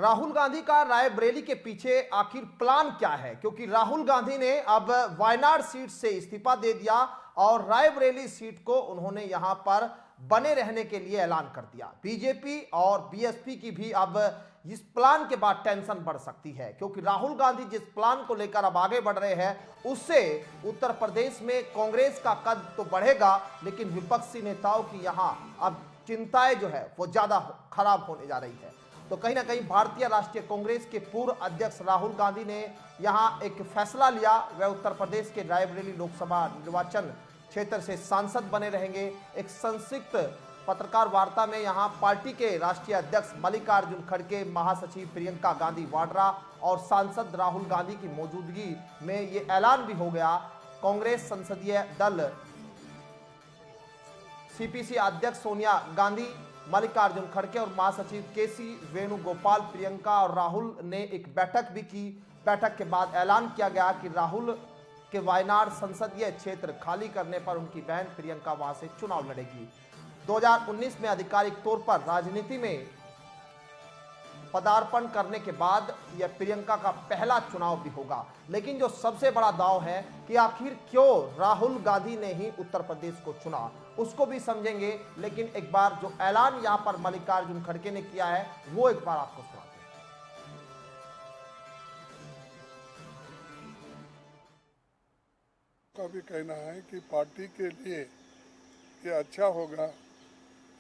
राहुल गांधी का रायबरेली के पीछे आखिर प्लान क्या है, क्योंकि राहुल गांधी ने अब वायनाड सीट से इस्तीफा दे दिया और रायबरेली सीट को उन्होंने यहां पर बने रहने के लिए ऐलान कर दिया। बीजेपी और बीएसपी की भी अब इस प्लान के बाद टेंशन बढ़ सकती है, क्योंकि राहुल गांधी जिस प्लान को लेकर अब आगे बढ़ रहे हैं उससे उत्तर प्रदेश में कांग्रेस का कद तो बढ़ेगा, लेकिन विपक्षी नेताओं की यहां अब चिंताएं जो है वो ज्यादा खराब होने जा रही है। तो कहीं ना कहीं भारतीय राष्ट्रीय कांग्रेस के पूर्व अध्यक्ष राहुल गांधी ने यहां एक फैसला लिया। वह उत्तर प्रदेश के रायबरेली लोकसभा निर्वाचन क्षेत्र से सांसद बने रहेंगे। एक संक्षिप्त पत्रकार वार्ता में यहां पार्टी के राष्ट्रीय अध्यक्ष मल्लिकार्जुन खड़गे, महासचिव प्रियंका गांधी वाड्रा और सांसद राहुल गांधी की मौजूदगी में ये ऐलान भी हो गया। कांग्रेस संसदीय दल सीपीसी अध्यक्ष सोनिया गांधी, मल्लिकार्जुन खड़गे और महासचिव केसी वेणुगोपाल, प्रियंका और राहुल ने एक बैठक भी की। बैठक के बाद ऐलान किया गया कि राहुल के वायनाड संसदीय क्षेत्र खाली करने पर उनकी बहन प्रियंका वहां से चुनाव लड़ेगी। 2019 में आधिकारिक तौर पर राजनीति में पदार्पण करने के बाद यह प्रियंका का पहला चुनाव भी होगा। लेकिन जो सबसे बड़ा दांव है कि आखिर क्यों राहुल गांधी ने ही उत्तर प्रदेश को चुना, उसको भी समझेंगे। लेकिन एक बार जो ऐलान यहां पर मल्लिकार्जुन खड़गे ने किया है वो एक बार आपको सुनाते हैं। का भी कहना है कि पार्टी के लिए ये अच्छा होगा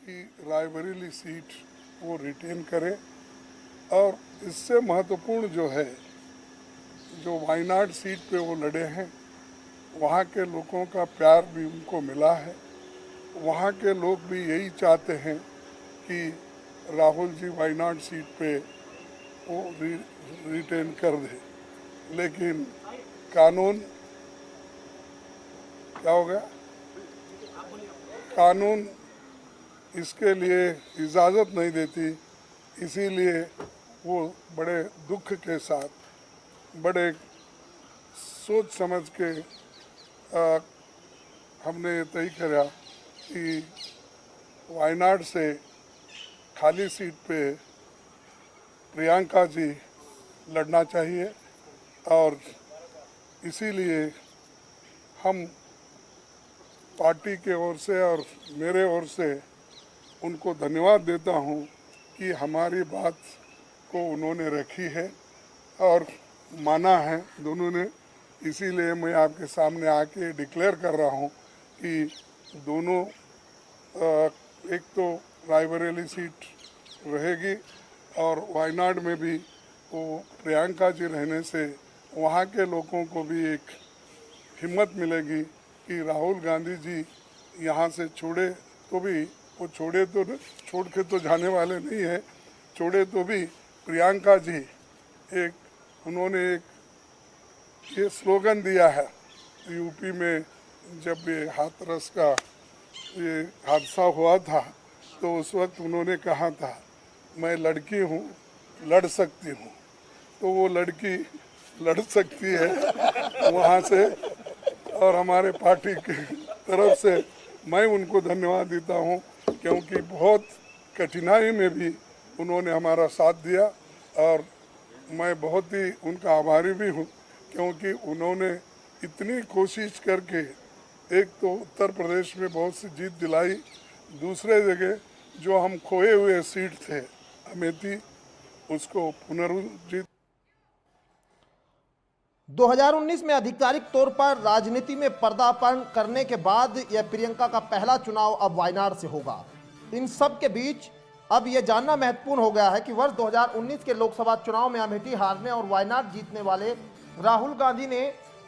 कि रायबरेली सीट वो रिटेन करे, और इससे महत्वपूर्ण जो है, जो वायनाड सीट पे वो लड़े हैं वहाँ के लोगों का प्यार भी उनको मिला है। वहाँ के लोग भी यही चाहते हैं कि राहुल जी वायनाड सीट पे वो रिटेन कर दे। लेकिन कानून क्या हो गया, कानून इसके लिए इजाज़त नहीं देती। इसीलिए वो बड़े दुख के साथ, बड़े सोच समझ के हमने ये तय करा कि वायनाड से खाली सीट पे प्रियंका जी लड़ना चाहिए, और इसीलिए हम पार्टी के ओर से और मेरे ओर से उनको धन्यवाद देता हूँ कि हमारी बात को उन्होंने रखी है और माना है दोनों ने। इसीलिए मैं आपके सामने आके डिक्लेयर कर रहा हूँ कि दोनों, एक तो रायबरेली सीट रहेगी और वायनाड में भी वो प्रियंका जी रहने से वहाँ के लोगों को भी एक हिम्मत मिलेगी कि राहुल गांधी जी यहाँ से छोड़े तो भी, वो छोड़े तो छोड़ के तो जाने वाले नहीं है, छोड़े तो भी प्रियंका जी एक, उन्होंने एक ये स्लोगन दिया है यूपी में, जब ये हाथरस का ये हादसा हुआ था तो उस वक्त उन्होंने कहा था मैं लड़की हूँ, लड़ सकती हूँ। तो वो लड़की लड़ सकती है वहाँ से, और हमारे पार्टी की तरफ से मैं उनको धन्यवाद देता हूँ, क्योंकि बहुत कठिनाई में भी उन्होंने हमारा साथ दिया। और मैं बहुत ही उनका आभारी भी हूँ, क्योंकि उन्होंने इतनी कोशिश करके एक तो उत्तर प्रदेश में बहुत सी जीत दिलाई, दूसरे जगह जो हम खोए हुए सीट थे अमेठी, उसको पुनर्जीत। 2019 में आधिकारिक तौर पर राजनीति में पदार्पण करने के बाद यह प्रियंका का पहला चुनाव अब वायनाड से होगा। इन सब के बीच अब यह जानना महत्वपूर्ण हो गया है कि वर्ष 2019 के लोकसभा चुनाव में अमेठी हारने और वायनाड जीतने वाले राहुल गांधी ने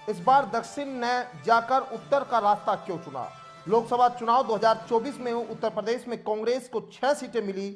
इस बार दक्षिण न जाकर उत्तर का रास्ता क्यों चुना। लोकसभा चुनाव 2024 में उत्तर प्रदेश में कांग्रेस को 6 सीटें मिली,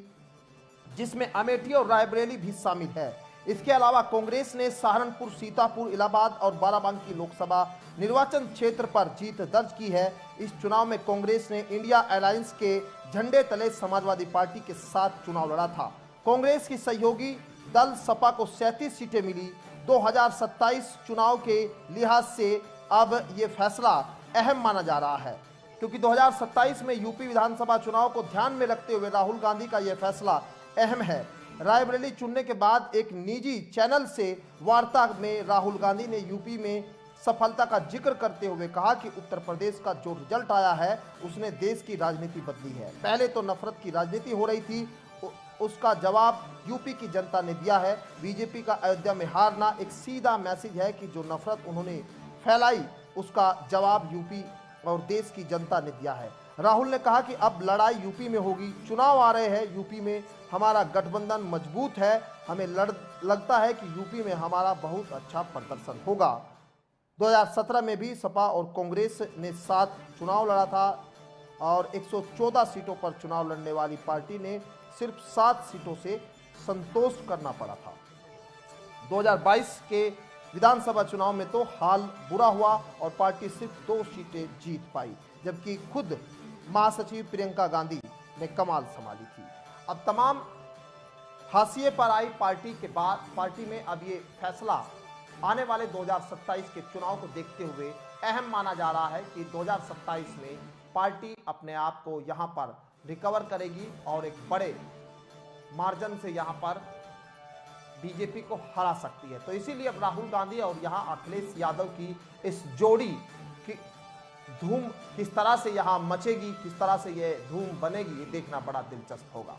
जिसमें अमेठी और रायबरेली भी शामिल है। इसके अलावा कांग्रेस ने सहारनपुर, सीतापुर, इलाहाबाद और बाराबंकी लोकसभा निर्वाचन क्षेत्र पर जीत दर्ज की है। इस चुनाव में कांग्रेस ने इंडिया अलायंस के झंडे तले समाजवादी पार्टी के साथ चुनाव लड़ा था। कांग्रेस की सहयोगी दल सपा को 37 सीटें मिली। 2027 चुनाव के लिहाज से अब ये फैसला अहम माना जा रहा है, क्योंकि 2027 में यूपी विधानसभा चुनाव को ध्यान में रखते हुए राहुल गांधी का यह फैसला अहम है। रायबरेली चुनने के बाद एक निजी चैनल से वार्ता में राहुल गांधी ने यूपी में सफलता का जिक्र करते हुए कहा कि उत्तर प्रदेश का जो रिजल्ट आया है उसने देश की राजनीति बदली है। पहले तो नफरत की राजनीति हो रही थी, उसका जवाब यूपी की जनता ने दिया है। बीजेपी का अयोध्या में हारना एक सीधा मैसेज है कि जो नफरत उन्होंने फैलाई उसका जवाब यूपी और देश की जनता ने दिया है। राहुल ने कहा कि अब लड़ाई यूपी में होगी, चुनाव आ रहे हैं, यूपी में हमारा गठबंधन मजबूत है, हमें लगता है कि यूपी में हमारा बहुत अच्छा प्रदर्शन होगा। 2017 में भी सपा और कांग्रेस ने साथ चुनाव लड़ा था और 114 सीटों पर चुनाव लड़ने वाली पार्टी ने सिर्फ 7 सीटों से संतोष करना पड़ा था। 2022 के विधानसभा चुनाव में तो हाल बुरा हुआ और पार्टी सिर्फ 2 सीटें जीत पाई, जबकि खुद महासचिव प्रियंका गांधी ने कमाल संभाली थी। अब तमाम हाशिए पर आई पार्टी के बाद पार्टी में अब ये फैसला आने वाले 2027 के चुनाव को देखते हुए अहम माना जा रहा है कि 2027 में पार्टी अपने आप को यहां पर रिकवर करेगी और एक बड़े मार्जिन से यहां पर बीजेपी को हरा सकती है। तो इसीलिए अब राहुल गांधी और यहां अखिलेश यादव की इस जोड़ी की धूम किस तरह से यहां मचेगी, किस तरह से ये धूम बनेगी, ये देखना बड़ा दिलचस्प होगा।